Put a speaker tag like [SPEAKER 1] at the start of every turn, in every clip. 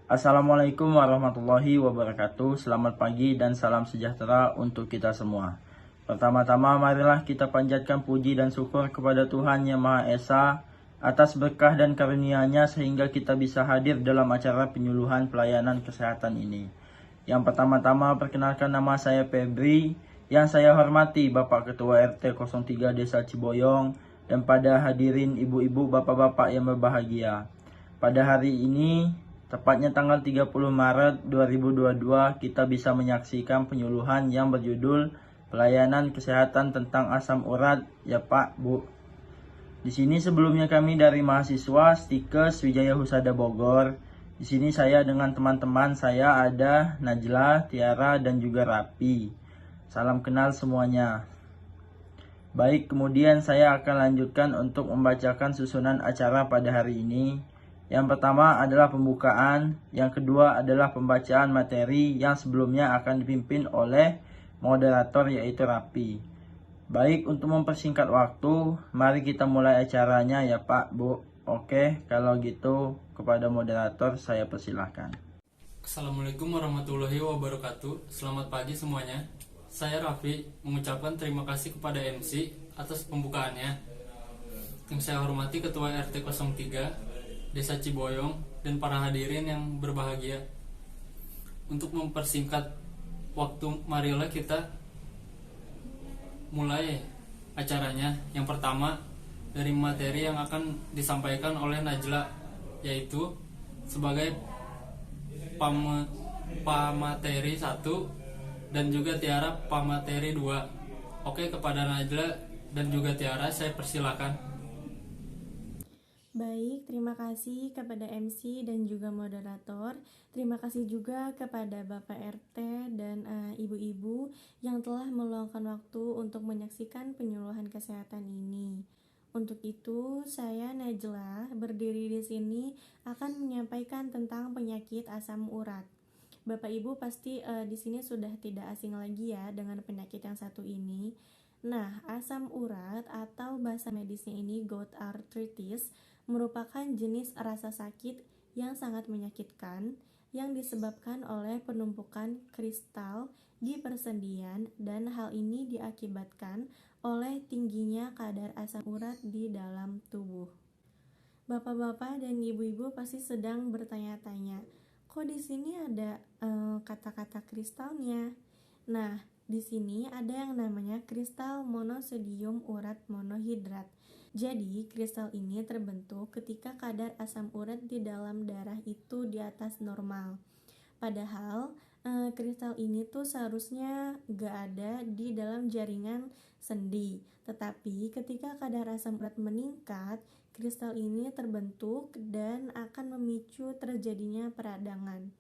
[SPEAKER 1] Assalamualaikum warahmatullahi wabarakatuh. Selamat pagi dan salam sejahtera untuk kita semua. Pertama-tama marilah kita panjatkan puji dan syukur kepada Tuhan Yang Maha Esa atas berkah dan karunia-Nya sehingga kita bisa hadir dalam acara penyuluhan pelayanan kesehatan ini. Yang pertama-tama perkenalkan, nama saya Febri. Yang saya hormati Bapak Ketua RT 03 Desa Ciboyong dan pada hadirin ibu-ibu, bapak-bapak yang berbahagia. Pada hari ini, tepatnya tanggal 30 Maret 2022, kita bisa menyaksikan penyuluhan yang berjudul Pelayanan Kesehatan tentang Asam Urat, ya Pak, Bu. Di sini sebelumnya kami dari mahasiswa Stikes Wijaya Husada Bogor. Di sini saya dengan teman-teman saya ada Najla, Tiara, dan juga Rapi. Salam kenal semuanya. Baik, kemudian saya akan lanjutkan untuk membacakan susunan acara pada hari ini. Yang pertama adalah pembukaan, yang kedua adalah pembacaan materi yang sebelumnya akan dipimpin oleh moderator yaitu Rapi. Baik, untuk mempersingkat waktu, mari kita mulai acaranya ya Pak, Bu. Oke, kalau gitu kepada moderator saya persilahkan.
[SPEAKER 2] Assalamualaikum warahmatullahi wabarakatuh. Selamat pagi semuanya. Saya Raffi mengucapkan terima kasih kepada MC atas pembukaannya. Yang saya hormati Ketua RT 03 Desa Ciboyong dan para hadirin yang berbahagia. Untuk mempersingkat waktu, marilah kita mulai acaranya. Yang pertama dari materi yang akan disampaikan oleh Najla, yaitu sebagai pamateri 1 dan juga Tiara pamateri 2. Oke, kepada Najla dan juga Tiara saya persilakan.
[SPEAKER 3] Baik, terima kasih kepada MC dan juga moderator. Terima kasih juga kepada Bapak RT dan ibu-ibu yang telah meluangkan waktu untuk menyaksikan penyuluhan kesehatan ini. Untuk itu, saya Najla berdiri di sini akan menyampaikan tentang penyakit asam urat. Bapak Ibu pasti di sini sudah tidak asing lagi ya dengan penyakit yang satu ini. Nah, asam urat atau bahasa medisnya ini gout arthritis merupakan jenis rasa sakit yang sangat menyakitkan yang disebabkan oleh penumpukan kristal di persendian, dan hal ini diakibatkan oleh tingginya kadar asam urat di dalam tubuh. Bapak-bapak dan ibu-ibu pasti sedang bertanya-tanya, kok di sini ada kata-kata kristalnya? Nah, di sini ada yang namanya kristal monosodium urat monohidrat. Jadi, kristal ini terbentuk ketika kadar asam urat di dalam darah itu di atas normal. Padahal, kristal ini tuh seharusnya gak ada di dalam jaringan sendi. Tetapi, ketika kadar asam urat meningkat, kristal ini terbentuk dan akan memicu terjadinya peradangan.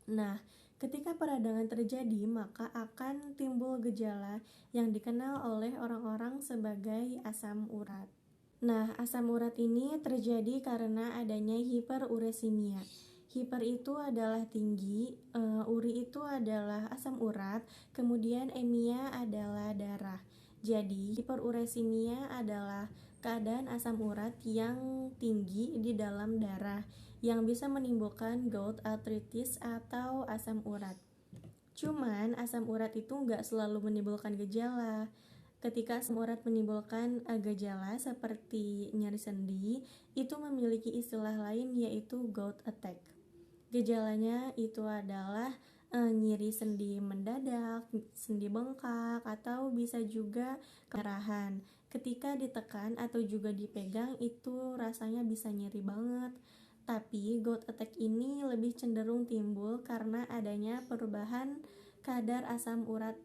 [SPEAKER 3] Nah, ketika peradangan terjadi, maka akan timbul gejala yang dikenal oleh orang-orang sebagai asam urat. Nah, asam urat ini terjadi karena adanya hiperuresimia. Hiper itu adalah tinggi, uri itu adalah asam urat, kemudian emia adalah darah. Jadi, hiperuresimia adalah keadaan asam urat yang tinggi di dalam darah yang bisa menimbulkan gout arthritis atau asam urat. Cuman asam urat itu nggak selalu menimbulkan gejala. Ketika asam urat menimbulkan gejala seperti nyeri sendi, itu memiliki istilah lain yaitu gout attack. Gejalanya itu adalah nyeri sendi mendadak, sendi bengkak, atau bisa juga kemerahan. Ketika ditekan atau juga dipegang itu rasanya bisa nyeri banget. Tapi gout attack ini lebih cenderung timbul karena adanya perubahan kadar asam urat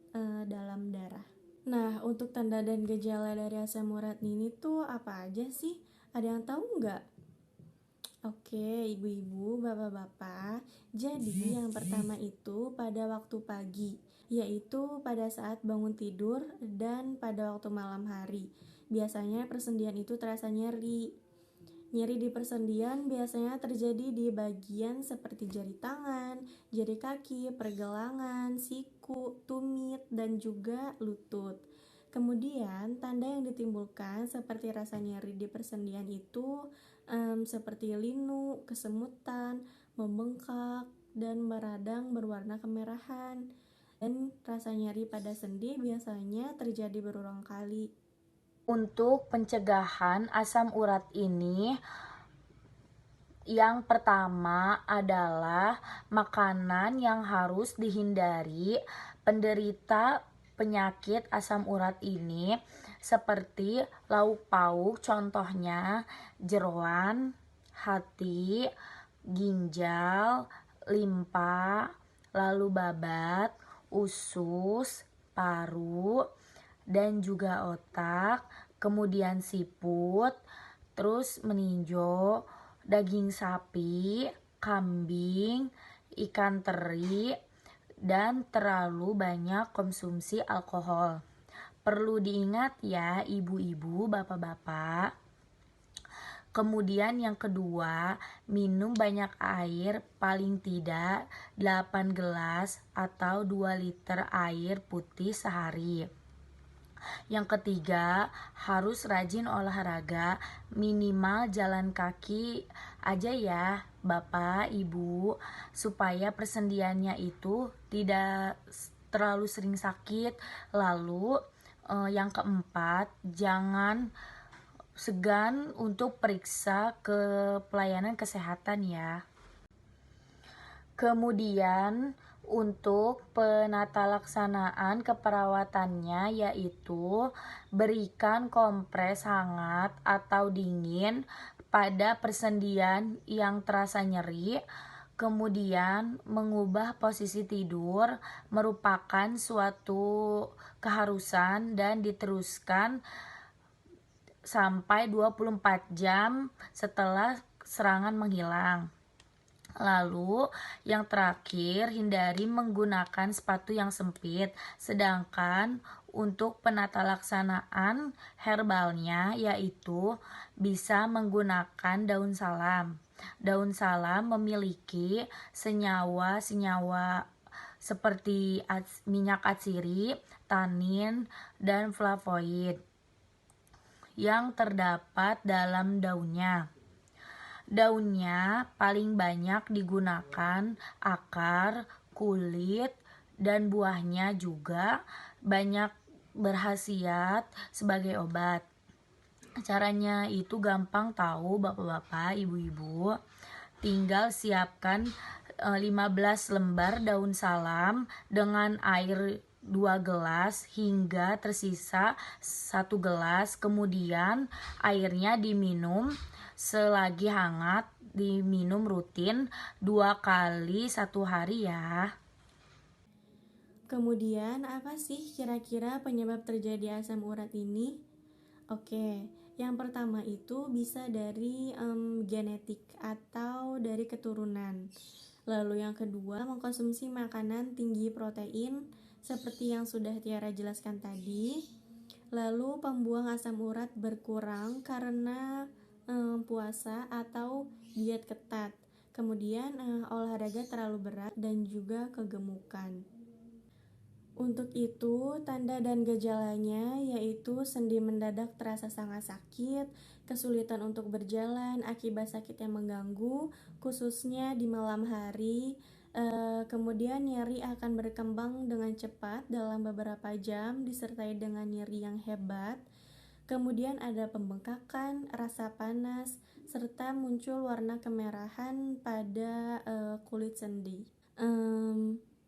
[SPEAKER 3] dalam darah. Nah, untuk tanda dan gejala dari asam urat ini tuh apa aja sih? Ada yang tahu nggak? Oke, ibu-ibu, bapak-bapak. Jadi yang pertama itu pada waktu pagi, yaitu pada saat bangun tidur dan pada waktu malam hari. Biasanya persendian itu terasa nyeri. Nyeri di persendian biasanya terjadi di bagian seperti jari tangan, jari kaki, pergelangan, siku, tumit, dan juga lutut. Kemudian tanda yang ditimbulkan seperti rasa nyeri di persendian itu seperti linu, kesemutan, membengkak, dan meradang berwarna kemerahan. Dan rasa nyeri pada sendi biasanya terjadi berulang kali.
[SPEAKER 4] Untuk pencegahan asam urat ini, yang pertama adalah makanan yang harus dihindari penderita penyakit asam urat ini seperti lauk pauk, contohnya jeroan, hati, ginjal, limpa, lalu babat, usus, paru, dan juga otak, kemudian siput, terus meninjo, daging sapi, kambing, ikan teri, dan terlalu banyak konsumsi alkohol. Perlu diingat ya ibu-ibu, bapak-bapak. Kemudian yang kedua, minum banyak air, paling tidak 8 gelas atau 2 liter air putih sehari. Yang ketiga, harus rajin olahraga, minimal jalan kaki aja ya Bapak, Ibu, supaya persendiannya itu tidak terlalu sering sakit. Lalu yang keempat, jangan segan untuk periksa ke pelayanan kesehatan ya. Kemudian untuk penatalaksanaan keperawatannya yaitu berikan kompres hangat atau dingin pada persendian yang terasa nyeri. Kemudian mengubah posisi tidur merupakan suatu keharusan dan diteruskan sampai 24 jam setelah serangan menghilang. Lalu yang terakhir, hindari menggunakan sepatu yang sempit. Sedangkan untuk penatalaksanaan herbalnya yaitu bisa menggunakan daun salam. Daun salam memiliki senyawa-senyawa seperti minyak atsiri, tanin, dan flavonoid yang terdapat dalam daunnya. Daunnya paling banyak digunakan akar, kulit, dan buahnya juga banyak berkhasiat sebagai obat. Caranya itu gampang tahu bapak-bapak, ibu-ibu. Tinggal siapkan 15 lembar daun salam dengan air 2 gelas hingga tersisa 1 gelas. Kemudian airnya diminum selagi hangat, diminum rutin 2 kali 1 hari ya.
[SPEAKER 3] Kemudian apa sih kira-kira penyebab terjadi asam urat ini? Oke, yang pertama itu bisa dari genetik atau dari keturunan. Lalu yang kedua, mengkonsumsi makanan tinggi protein seperti yang sudah Tiara jelaskan tadi. Lalu pembuang asam urat berkurang karena puasa atau diet ketat. Kemudian olahraga terlalu berat dan juga kegemukan. Untuk itu, tanda dan gejalanya yaitu sendi mendadak terasa sangat sakit, kesulitan untuk berjalan akibat sakit yang mengganggu, khususnya di malam hari. Kemudian nyeri akan berkembang dengan cepat dalam beberapa jam disertai dengan nyeri yang hebat. Kemudian ada pembengkakan, rasa panas, serta muncul warna kemerahan pada kulit sendi.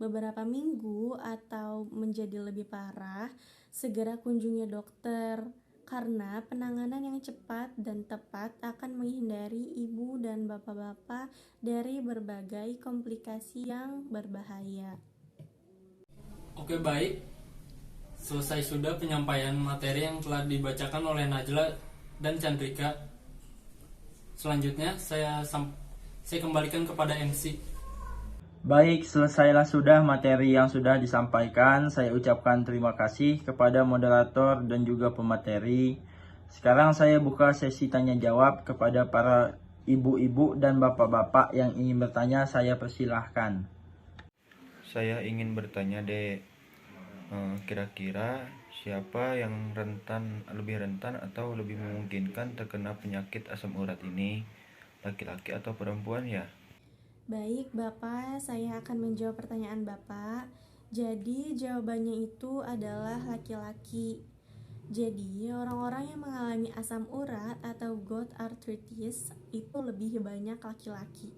[SPEAKER 3] Beberapa minggu atau menjadi lebih parah, segera kunjungi dokter karena penanganan yang cepat dan tepat akan menghindari ibu dan bapak-bapak dari berbagai komplikasi yang berbahaya.
[SPEAKER 2] Oke, baik. Selesai sudah penyampaian materi yang telah dibacakan oleh Najla dan Chandrika. Selanjutnya saya kembalikan kepada MC.
[SPEAKER 1] Baik, selesailah sudah materi yang sudah disampaikan. Saya ucapkan terima kasih kepada moderator dan juga pemateri. Sekarang saya buka sesi tanya jawab kepada para ibu-ibu dan bapak-bapak yang ingin bertanya. Saya persilahkan.
[SPEAKER 5] Saya ingin bertanya, Dek. Kira-kira siapa yang lebih rentan atau lebih memungkinkan terkena penyakit asam urat ini? Laki-laki atau perempuan ya?
[SPEAKER 3] Baik, Bapak, saya akan menjawab pertanyaan Bapak. Jadi, jawabannya itu adalah laki-laki. Jadi, orang-orang yang mengalami asam urat atau gout arthritis itu lebih banyak laki-laki.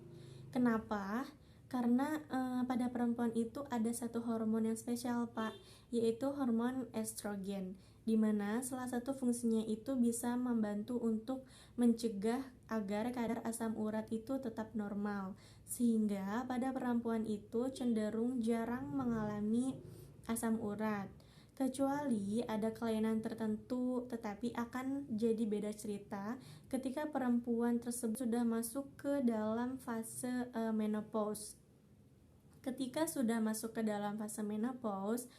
[SPEAKER 3] Kenapa? Karena pada perempuan itu ada satu hormon yang spesial, Pak, yaitu hormon estrogen, di mana salah satu fungsinya itu bisa membantu untuk mencegah agar kadar asam urat itu tetap normal, sehingga pada perempuan itu cenderung jarang mengalami asam urat. Kecuali ada kelainan tertentu, tetapi akan jadi beda cerita ketika perempuan tersebut sudah masuk ke dalam fase menopause. Ketika sudah masuk ke dalam fase menopause,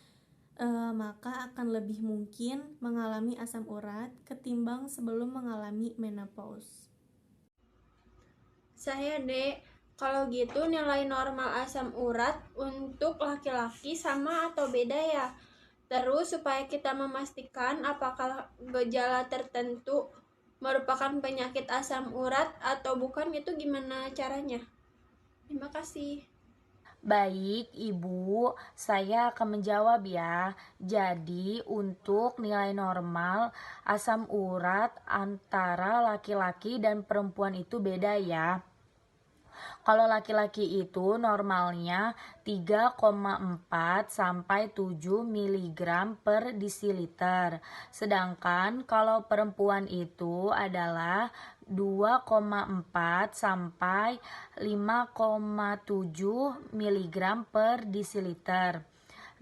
[SPEAKER 3] maka akan lebih mungkin mengalami asam urat ketimbang sebelum mengalami menopause.
[SPEAKER 6] Saya Dek, kalau gitu nilai normal asam urat untuk laki-laki sama atau beda ya? Terus supaya kita memastikan apakah gejala tertentu merupakan penyakit asam urat atau bukan, itu gimana caranya? Terima kasih.
[SPEAKER 4] Baik, Ibu, saya akan menjawab ya. Jadi, untuk nilai normal asam urat antara laki-laki dan perempuan itu beda ya. Kalau laki-laki itu normalnya 3,4 sampai 7 mg per desiliter. Sedangkan kalau perempuan itu adalah 2,4 sampai 5,7 mg per desiliter.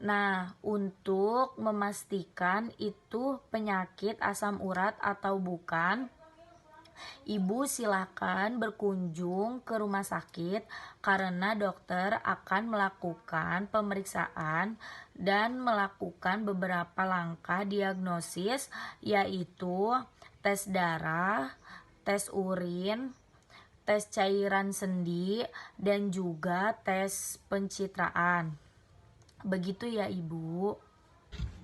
[SPEAKER 4] Nah, untuk memastikan itu penyakit asam urat atau bukan, Ibu silakan berkunjung ke rumah sakit karena dokter akan melakukan pemeriksaan dan melakukan beberapa langkah diagnosis, yaitu tes darah, tes urin, tes cairan sendi, dan juga tes pencitraan. Begitu ya, Ibu.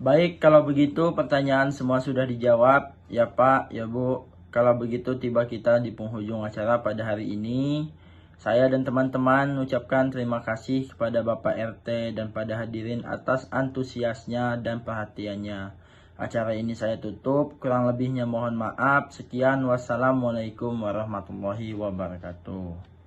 [SPEAKER 1] Baik, kalau begitu pertanyaan semua sudah dijawab. Ya Pak, ya Bu. Kalau begitu tiba kita di penghujung acara pada hari ini. Saya dan teman-teman mengucapkan terima kasih kepada Bapak RT dan pada hadirin atas antusiasnya dan perhatiannya. Acara ini saya tutup, kurang lebihnya mohon maaf. Sekian, wassalamualaikum warahmatullahi wabarakatuh.